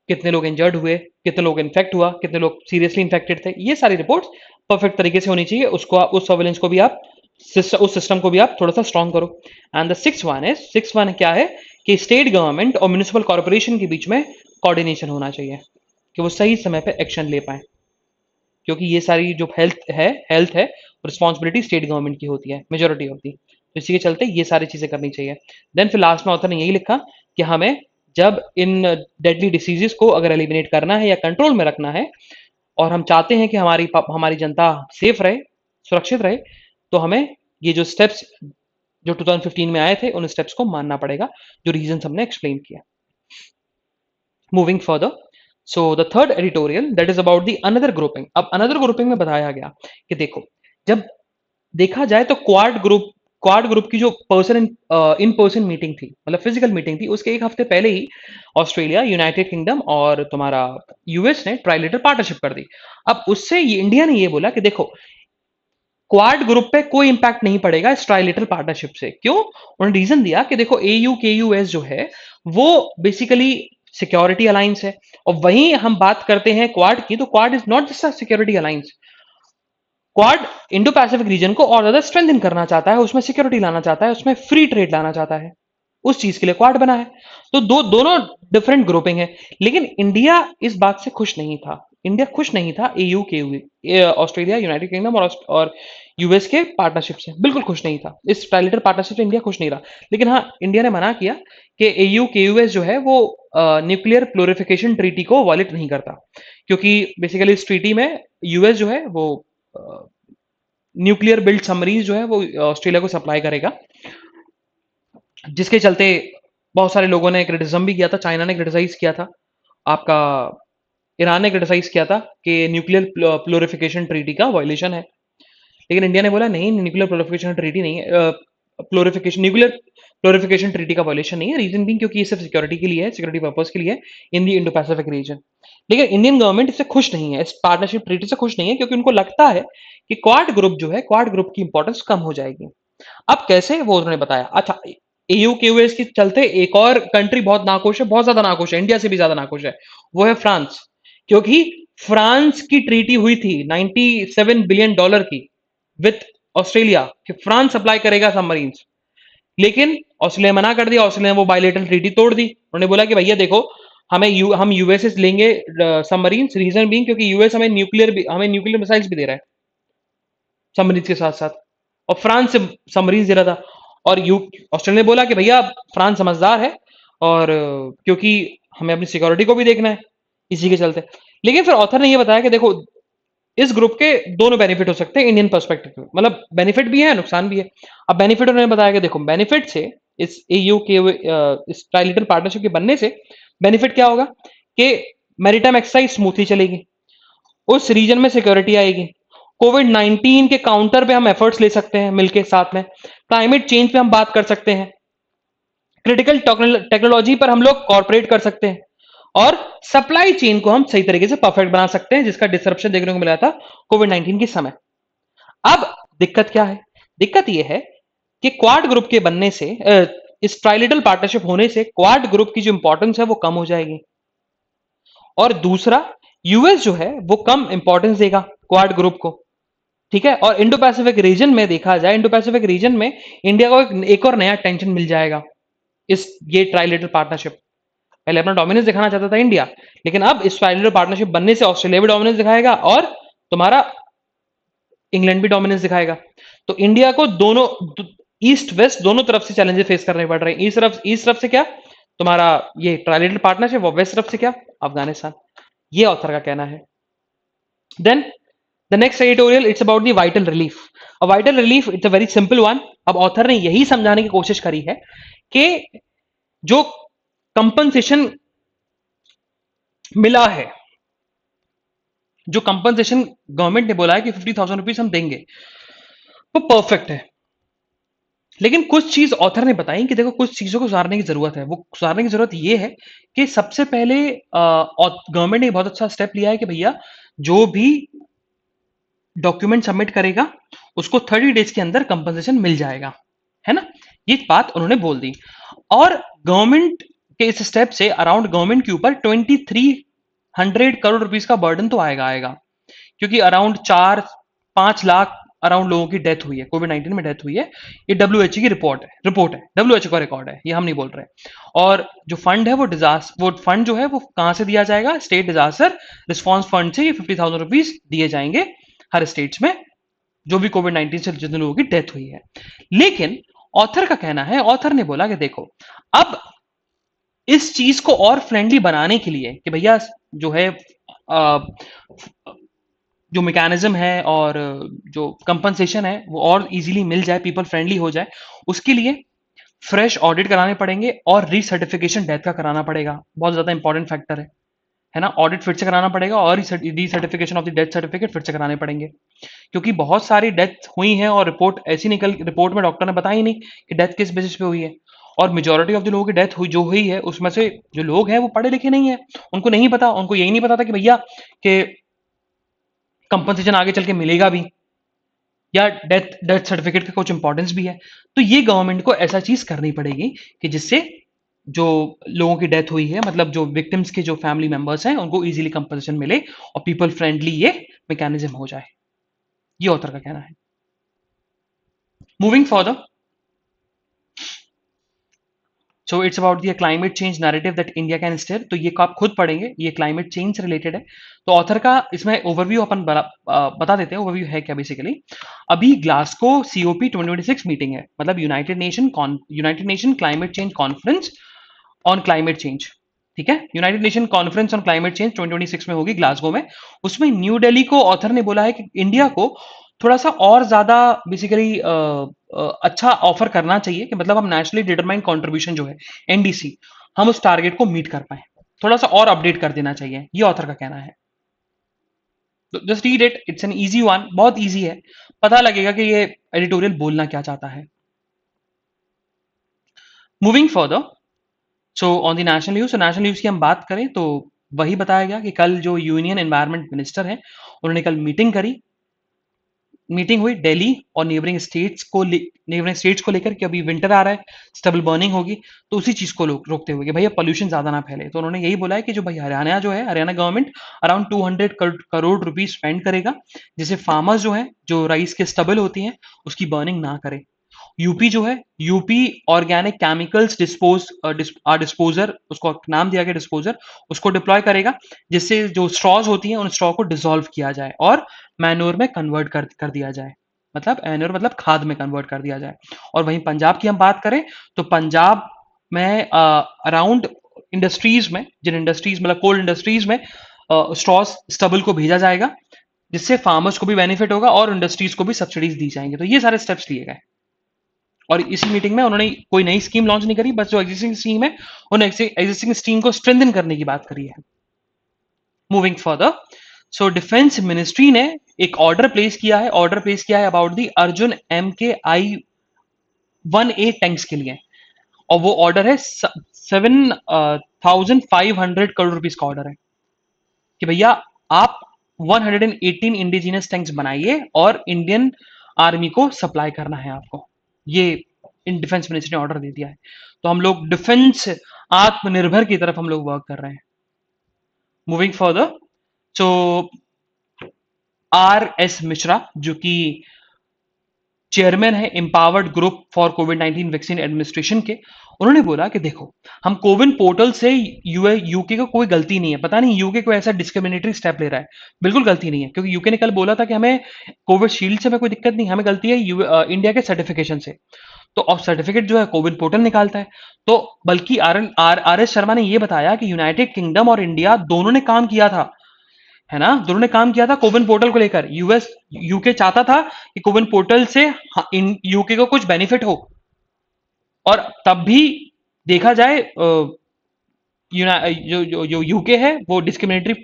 A: कितने लोग इंजर्ड हुए, कितने लोग इन्फेक्ट हुआ, कितने लोग सीरियसली इन्फेक्टेड थे, ये सारी रिपोर्ट्स परफेक्ट तरीके से होनी चाहिए। उस सर्वेलेंस को भी आप, उस सिस्टम को भी आप थोड़ा सा स्ट्रॉन्ग करो। एंड द सिक्स वन क्या है कि स्टेट गवर्नमेंट और म्यूनिसिपल कॉर्पोरेशन के बीच में कोऑर्डिनेशन होना चाहिए, कि वो सही समय पे एक्शन ले पाए, क्योंकि ये सारी जो हेल्थ है रिस्पॉन्सिबिलिटी स्टेट गवर्नमेंट की होती है, मेजोरिटी ऑफ दी, तो इसी के चलते ये सारी चीजें करनी चाहिए। देन फिर लास्ट में ऑथर ने यही लिखा कि हमें जब इन डेडली डिसीजेस को अगर एलिमिनेट करना है या कंट्रोल में रखना है, और हम चाहते हैं कि हमारी जनता सेफ रहे, सुरक्षित रहे, तो हमें ये जो स्टेप्स जो 2015 में आए थे, उन स्टेप्स को मानना पड़ेगा, जो रीजन हमने एक्सप्लेन किया। Moving further, so the third editorial that is about the another grouping. अब अनदर ग्रुपिंग में बताया गया कि देखो, जब देखा जाए तो क्वाड ग्रुप की जो इन पर्सन मीटिंग थी, मतलब फिजिकल मीटिंग थी, उसके एक हफ्ते पहले ही ऑस्ट्रेलिया, यूनाइटेड किंगडम और तुम्हारा US ने ट्राइलेटरल पार्टनरशिप कर दी। अब उससे इंडिया ने ये बोला कि देखो, क्वाड ग्रुप पे कोई इंपैक्ट नहीं पड़ेगा इस ट्राइलेटरल पार्टनरशिप से। क्यों? उन्होंने रीजन दिया कि देखो, AU-KUS जो है वो बेसिकली सिक्योरिटी अलायंस है, और वहीं हम बात करते हैं क्वाड की, तो quad is not just a security alliance. Quad Indo Pacific region को और ज्यादा स्ट्रेंथन करना चाहता है, उसमें सिक्योरिटी लाना चाहता है, उसमें फ्री ट्रेड लाना चाहता है, उस चीज के लिए क्वाड बना है। तो दोनों डिफरेंट ग्रुपिंग है, लेकिन इंडिया इस बात से खुश नहीं था। इंडिया खुश नहीं था AU के ऑस्ट्रेलिया, यूनाइटेड किंगडम और US के पार्टनरशिप से, बिल्कुल खुश नहीं था। इस ट्राइलेटरल पार्टनरशिप से इंडिया खुश नहीं रहा। लेकिन हाँ, इंडिया ने मना किया कि AU-KUS जो है वो न्यूक्लियर प्लोरिफिकेशन ट्रीटी को वॉलेट नहीं करता, क्योंकि बेसिकली इस ट्रीटी में US जो है वो न्यूक्लियर बिल्ड सबमरीन जो है वो ऑस्ट्रेलिया को सप्लाई करेगा, जिसके चलते बहुत सारे लोगों ने क्रिटिसिज्म भी किया था। चाइना ने क्रिटिसाइज किया था, आपका ईरान ने क्रिटिसाइज किया था कि न्यूक्लियर प्लोरिफिकेशन ट्रीटी का वायलेशन है। लेकिन इंडिया ने बोला नहीं, न्यूक्लियर प्रोलिफिकेशन ट्रीटी नहीं है, प्लोरिफिकेशन न्यूक्लियर प्लोरिफिकेशन ट्रीटी का वॉयलेशन नहीं है। रीजन भी क्योंकि ये सिर्फ सिक्योरिटी के लिए है, सिक्योरिटी पर्पज के लिए है in the Indo Pacific region. लेकिन इंडियन गवर्नमेंट इससे खुश नहीं है, इस पार्टनरशिप ट्रीटी से खुश नहीं है, क्योंकि उनको लगता है कि क्वाड ग्रुप जो है, क्वाड ग्रुप की इंपॉर्टेंस कम हो जाएगी। अब कैसे, वो उन्होंने बताया। अच्छा, एयू के यूएस के चलते एक और कंट्री बहुत नाखुश है, बहुत ज्यादा नाखुश है, इंडिया से भी ज्यादा नाखुश है, वो है फ्रांस। क्योंकि फ्रांस की ट्रीटी हुई थी 97 बिलियन डॉलर की विथ ऑस्ट्रेलिया, कि फ्रांस सप्लाई करेगा सबमरीन्स। लेकिन ऑस्ट्रेलिया मना कर दिया, ऑस्ट्रेलिया ने वो बायलेटरल ट्रीटी तोड़ दी। उन्होंने बोला कि भैया देखो, हम यूएस से लेंगे सबमरीन्स, रीजन बीइंग क्योंकि यूएस हमें न्यूक्लियर मिसाइल्स भी दे रहा है सबमरीन्स के साथ साथ, और फ्रांस से सबमरीन्स दे रहा था। और यू ऑस्ट्रेलिया ने बोला कि भैया फ्रांस समझदार है, और क्योंकि हमें अपनी सिक्योरिटी को भी देखना है, इसी के चलते। लेकिन फिर ऑथर ने ये बताया कि देखो, इस ग्रुप के दोनों बेनिफिट हो सकते हैं इंडियन पर्सपेक्टिव में, मतलब बेनिफिट भी है, नुकसान भी है। अब बेनिफिट उन्होंने बताया कि देखो, बेनिफिट से इस एयू के इस ट्राइलेटरल पार्टनरशिप के बनने से बेनिफिट क्या होगा कि मैरीटाइम एक्सरसाइज स्मूथली चलेगी, उस रीजन में सिक्योरिटी आएगी, कोविड 19 के काउंटर पे हम एफर्ट्स ले सकते हैं मिलके साथ में, क्लाइमेट चेंज पे हम बात कर सकते हैं, क्रिटिकल टेक्नोलॉजी पर हम लोग कॉर्पोरेट कर सकते हैं, और सप्लाई चेन को हम सही तरीके से परफेक्ट बना सकते हैं, जिसका डिसरप्शन देखने को मिला था कोविड 19 के समय। अब दिक्कत क्या है? दिक्कत यह है कि क्वाड ग्रुप के बनने से, इस ट्राइलेटरल पार्टनरशिप होने से क्वाड ग्रुप की जो इंपॉर्टेंस है वो कम हो जाएगी, और दूसरा, यूएस जो है वो कम इंपॉर्टेंस देगा क्वाड ग्रुप को। ठीक है, और इंडो पैसिफिक रीजन में देखा जाए, इंडो पैसिफिक रीजन में इंडिया को एक और नया टेंशन मिल जाएगा इस ये ट्राइलेटरल पार्टनरशिप। पहले अपना डोमिनेंस दिखाना चाहता था इंडिया, लेकिन अब इस ट्राइलेटरल पार्टनरशिप बनने से ऑस्ट्रेलिया भी डोमिनेंस दिखाएगा, और तुम्हारा इंग्लैंड भी डोमिनेंस दिखाएगा। तो इंडिया को दोनों, ईस्ट वेस्ट दोनों तरफ से चैलेंजेस फेस करने पड़ रहे हैं। ईस्ट तरफ से क्या, तुम्हारा ये ट्राइलेटरल पार्टनरशिप, और वेस्ट तरफ से क्या, अफगानिस्तान। ये ऑथर का कहना है। Then the next editorial, it's about the vital relief. अब vital relief it's a very simple one. अब ऑथर ने यही समझाने की कोशिश करी है कि जो कंपनसेशन मिला है, जो कंपनसेशन गवर्नमेंट ने बोला है कि 50,000 रुपीज हम देंगे, वो परफेक्ट है। लेकिन कुछ चीज ऑथर ने बताई कि देखो, कुछ चीजों को सुधारने की जरूरत है। वो सुधारने की जरूरत ये है कि सबसे पहले गवर्नमेंट ने बहुत अच्छा स्टेप लिया है कि भैया, जो भी डॉक्यूमेंट सबमिट करेगा उसको 30 डेज के अंदर कंपनसेशन मिल जाएगा, है ना। ये बात उन्होंने बोल दी। और गवर्नमेंट के इस स्टेप से अराउंड गवर्नमेंट के ऊपर 2300 करोड़ रुपीस का बर्डन तो आएगा, क्योंकि अराउंड 4-5 लाख अराउंड लोगों की डेथ हुई है, कोविड 19 में डेथ हुई है। ये डब्ल्यूएचओ की रिपोर्ट है, डब्ल्यूएचओ का रिकॉर्ड है, ये हम नहीं बोल रहे। और जो फंड है वो फंड जो है वो कहां से दिया जाएगा, स्टेट डिजास्टर रिस्पॉन्स फंड से ये 50,000 रुपीज दिए जाएंगे हर स्टेट्स में, जो भी कोविड 19 से जितने लोगों की डेथ हुई है। लेकिन ऑथर का कहना है, ऑथर ने बोला कि देखो, अब इस चीज को और फ्रेंडली बनाने के लिए कि भैया जो है, जो मैकेनिज्म है और जो कंपनसेशन है वो और इजीली मिल जाए, पीपल फ्रेंडली हो जाए, उसके लिए फ्रेश ऑडिट कराने पड़ेंगे, और रीसर्टिफिकेशन डेथ का कराना पड़ेगा। बहुत ज्यादा इंपॉर्टेंट फैक्टर है ना। ऑडिट फिर से कराना पड़ेगा, और रीसर्टिफिकेशन ऑफ द डेथ सर्टिफिकेट फिर से कराने पड़ेंगे, क्योंकि बहुत सारी डेथ हुई है और रिपोर्ट में डॉक्टर ने बताया ही नहीं कि डेथ किस बेसिस पे हुई है। और मेजोरिटी ऑफ द लोगों की डेथ हुई जो हुई है, उसमें से जो लोग हैं वो पढ़े लिखे नहीं है, उनको नहीं पता, उनको यही नहीं पता था कि भैया कि कंपनसेशन आगे चल के मिलेगा भी, या डेथ सर्टिफिकेट का कुछ इंपॉर्टेंस भी है। तो ये गवर्नमेंट को ऐसा चीज करनी पड़ेगी कि जिससे जो लोगों की डेथ हुई है, मतलब जो विक्टिम्स के जो फैमिली मेंबर्स हैं, उनको इजीली कंपनसेशन मिले, और पीपल फ्रेंडली ये मैकेनिज्म हो जाए। ये ऑथर का कहना है। Moving further, so it's about the climate change narrative that India can steer. तो ये आप खुद पढ़ेंगे, ये क्लाइमेट चेंज से रिलेटेड है। तो ऑथर का इसमें ओवरव्यू अपन बता देते हैं। ओवरव्यू है क्या बेसिकली, अभी ग्लासगो COP 2026 मीटिंग है, मतलब United nation climate change conference on climate change. ठीक है, United nation conference on climate change 2026 में होगी ग्लासगो में। उसमें न्यू दिल्ली को ऑथर ने बोला है कि इंडिया को थोड़ा सा और ज्यादा बेसिकली अच्छा ऑफर करना चाहिए, कि मतलब हम नेशनली डिटरमाइंड कंट्रीब्यूशन जो है NDC, हम उस टारगेट को मीट कर पाए, थोड़ा सा और अपडेट कर देना चाहिए, ये ऑथर का कहना है। तो just read it, it's an easy one, बहुत इजी है, पता लगेगा कि ये एडिटोरियल बोलना क्या चाहता है। Moving further, so on the national news, तो नेशनल न्यूज की हम बात करें तो वही बताया गया कि कल जो यूनियन एनवायरनमेंट मिनिस्टर है उन्होंने कल मीटिंग करी, मीटिंग हुई दिल्ली और नेबरिंग स्टेट्स को लेकर कि अभी विंटर आ रहा है, स्टबल बर्निंग होगी, तो उसी चीज को रोकते हुए कि भैया पोल्यूशन ज्यादा ना फैले, तो उन्होंने यही बोला है कि जो भाई हरियाणा जो है, Haryana government around 200 crore rupees spend करेगा, जिससे फार्मर्स जो है, जो राइस के स्टबल होती हैं उसकी बर्निंग ना करे। यूपी जो है, यूपी ऑर्गेनिक केमिकल्स डिस्पोजर, उसको नाम दिया गया डिस्पोजर, उसको डिप्लॉय करेगा, जिससे जो स्ट्रॉज होती हैं उन स्ट्रॉ को डिसॉल्व किया जाए और मैन्योर में कन्वर्ट कर दिया जाए, मतलब मैन्योर मतलब खाद में कन्वर्ट कर दिया जाए। और वहीं पंजाब की हम बात करें तो पंजाब में अराउंड इंडस्ट्रीज में, जिन इंडस्ट्रीज मतलब कोल्ड इंडस्ट्रीज में स्ट्रॉस स्टबल को भेजा जाएगा, जिससे फार्मर्स को भी बेनिफिट होगा और इंडस्ट्रीज को भी सब्सिडीज दी जाएंगी। तो ये सारे स्टेप्स लिए गए और इसी मीटिंग में उन्होंने कोई नई स्कीम लॉन्च नहीं करी, बस जो एग्जिस्टिंग स्कीम है उन्होंने एग्जिस्टिंग स्कीम को स्ट्रेंथन करने की बात करी है। Moving further, so defence ministry ने एक ऑर्डर प्लेस किया है about the Arjun MKI-1A tanks के लिए, और वो ऑर्डर है 7,500 करोड़ रुपीज का ऑर्डर है कि भैया आप 118 इंडिजिनियस टैंक्स बनाइए और इंडियन आर्मी को सप्लाई करना है आपको, ये इन डिफेंस मिनिस्ट्री ने ऑर्डर दे दिया है। तो हम लोग डिफेंस आत्मनिर्भर की तरफ हम लोग वर्क कर रहे हैं। मूविंग फर्दर, सो RS मिश्रा जो कि चेयरमैन है empowered group for covid vaccine administration के, उन्होंने बोला कि देखो हम कोविन पोर्टल से यूके को कोई गलती नहीं है, पता नहीं यूके को ऐसा डिस्क्रिमिनेटरी स्टेप ले रहा है, बिल्कुल गलती नहीं है, क्योंकि यूके ने कल बोला था कि हमें कोविशील्ड से हमें कोई दिक्कत नहीं, हमें गलती है इंडिया के सर्टिफिकेशन से। तो अब सर्टिफिकेट जो है कोविन पोर्टल निकालता है, तो बल्कि आर एस शर्मा ने यह बताया कि यूनाइटेड किंगडम और इंडिया दोनों ने काम किया था, है ना, दोनों ने काम किया था कोविन पोर्टल को लेकर। यूके चाहता था कि कोविन पोर्टल से यूके को कुछ बेनिफिट हो, और तब भी देखा जाए जो यूके है वो डिस्क्रिमिनेटरी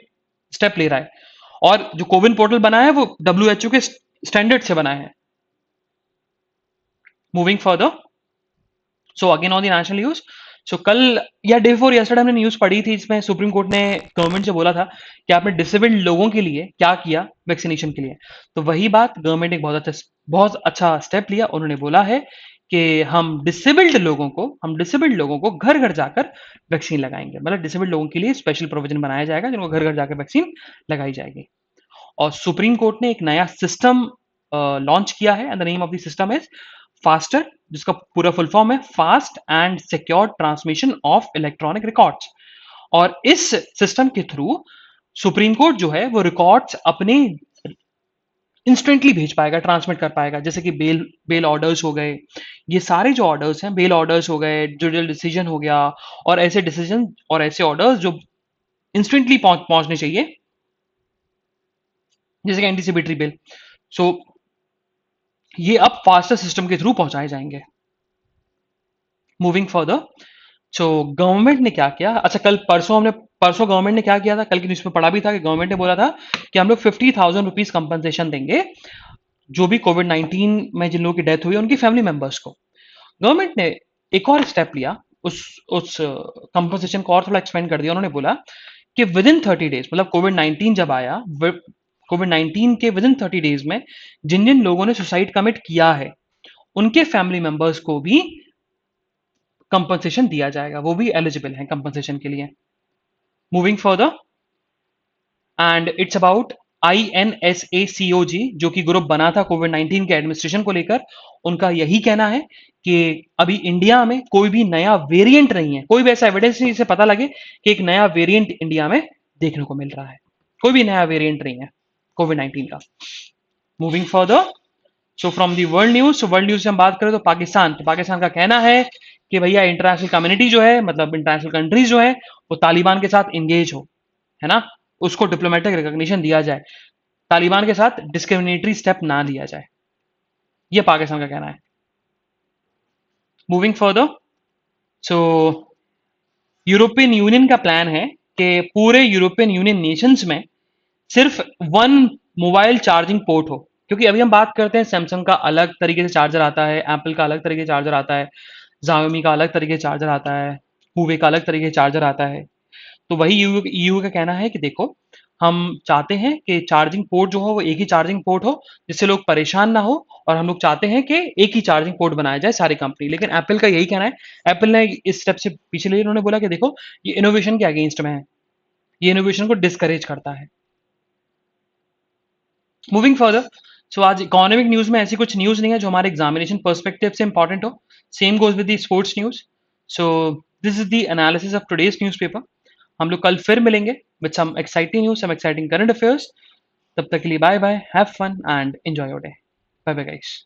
A: स्टेप ले रहा है, और जो कोविन पोर्टल बना है वो WHO के स्टैंडर्ड से बना है। Moving further, so again on the national news, so कल या डे बिफोर यस्टरडे हमने न्यूज पढ़ी थी, इसमें सुप्रीम कोर्ट ने गवर्नमेंट से बोला था कि आपने डिसेबल्ड लोगों के लिए क्या किया वैक्सीनेशन के लिए, तो वही बात गवर्नमेंट ने बहुत अच्छा स्टेप लिया। उन्होंने बोला है कि हम डिसेबल्ड लोगों को घर घर जाकर वैक्सीन लगाएंगे, मतलब डिसेबल्ड लोगों के लिए स्पेशल प्रोविजन बनाया जाएगा जिनको घर घर जाकर वैक्सीन लगाई जाएगी। और सुप्रीम कोर्ट ने एक नया सिस्टम लॉन्च किया है, and the name of the system is faster, जिसका पूरा फुल फॉर्म है fast and secure transmission of electronic records. और इस सिस्टम के थ्रू सुप्रीम कोर्ट जो है वो रिकॉर्ड्स अपने इंस्टेंटली भेज पाएगा, ट्रांसमिट कर पाएगा, जैसे कि बेल ऑर्डर्स हो गए, ये सारे जो ऑर्डर्स हैं, बेल ऑर्डर्स हो गए, जुडिशियल डिसीजन हो गया, और ऐसे डिसीजन और ऐसे ऑर्डर्स जो इंस्टेंटली पहुंचने चाहिए, जैसे कि एंटीसिपेटरी बिल, सो ये अब फास्टर सिस्टम के थ्रू पहुंचाए जाएंगे। मूविंग फर्दर, सो गवर्नमेंट ने क्या किया, अच्छा कल परसों गवर्नमेंट ने क्या किया था, कल की न्यूज में पढ़ा भी था कि गवर्नमेंट ने बोला था कि हम लोग 50,000 रुपीज कंपनसेशन देंगे जो भी कोविड-19 में जिन लोगों की डेथ हुई उनकी फैमिली मेंबर्स को। गवर्नमेंट ने एक और स्टेप लिया, उस कंपनसेशन को और थोड़ा एक्सपेंड कर दिया। उन्होंने बोला कि विद इन 30 डेज, मतलब कोविड-19 जब आया, कोविड-19 के विद इन 30 डेज में जिन जिन लोगों ने सुसाइड कमिट किया है उनके फैमिली मेंबर्स को भी कंपनसेशन दिया जाएगा, वो भी एलिजिबल है कंपनसेशन के लिए। Moving further, and it's about INSACOG जो कि ग्रुप बना था कोविड-19 के एडमिनिस्ट्रेशन को लेकर। उनका यही कहना है कि अभी इंडिया में कोई भी नया वेरिएंट नहीं है, कोई भी ऐसा एविडेंस नहीं जिससे पता लगे कि एक नया वेरिएंट इंडिया में देखने को मिल रहा है, कोई भी नया वेरिएंट नहीं है कोविड-19 का। Moving further, so from the world news, world news से हम बात करें तो पाकिस्तान का कहना है कि भैया इंटरनेशनल कम्युनिटी जो है, मतलब इंटरनेशनल कंट्रीज जो है, वो तालिबान के साथ इंगेज हो, है ना, उसको डिप्लोमेटिक रिकॉग्निशन दिया जाए, तालिबान के साथ डिस्क्रिमिनेटरी स्टेप ना लिया जाए, ये पाकिस्तान का कहना है। मूविंग फर्दर, सो यूरोपियन यूनियन का प्लान है कि पूरे यूरोपियन यूनियन नेशंस में सिर्फ मोबाइल चार्जिंग पोर्ट हो, क्योंकि अभी हम बात करते हैं सैमसंग का अलग तरीके से चार्जर आता है, एप्पल का अलग तरीके से चार्जर आता है, Xiaomi का अलग तरीके से चार्जर आता है, हुवे का अलग तरीके से चार्जर आता है। तो वही ईयू का कहना है कि देखो, हम चाहते हैं कि चार्जिंग पोर्ट जो हो वो एक ही चार्जिंग पोर्ट हो, जिससे लोग परेशान ना हो, और हम लोग चाहते हैं कि एक ही चार्जिंग पोर्ट बनाया जाए सारी कंपनी। लेकिन एप्पल का यही कहना है, एप्पल ने इस स्टेप से पीछे लिए, उन्होंने बोला कि देखो, ये इनोवेशन के अगेंस्ट में है, ये इनोवेशन को डिस्करेज करता है। मूविंग फर्दर, सो आज इकोनॉमिक न्यूज में ऐसी कुछ न्यूज नहीं है जो हमारे एग्जामिनेशन पर्सपेक्टिव से इंपॉर्टेंट हो। Same goes with the sports news. So this is the analysis of today's newspaper. हम लोग कल फिर मिलेंगे with some exciting news, some exciting current affairs. तब तक के लिए bye bye, have fun and enjoy your day. Bye bye guys.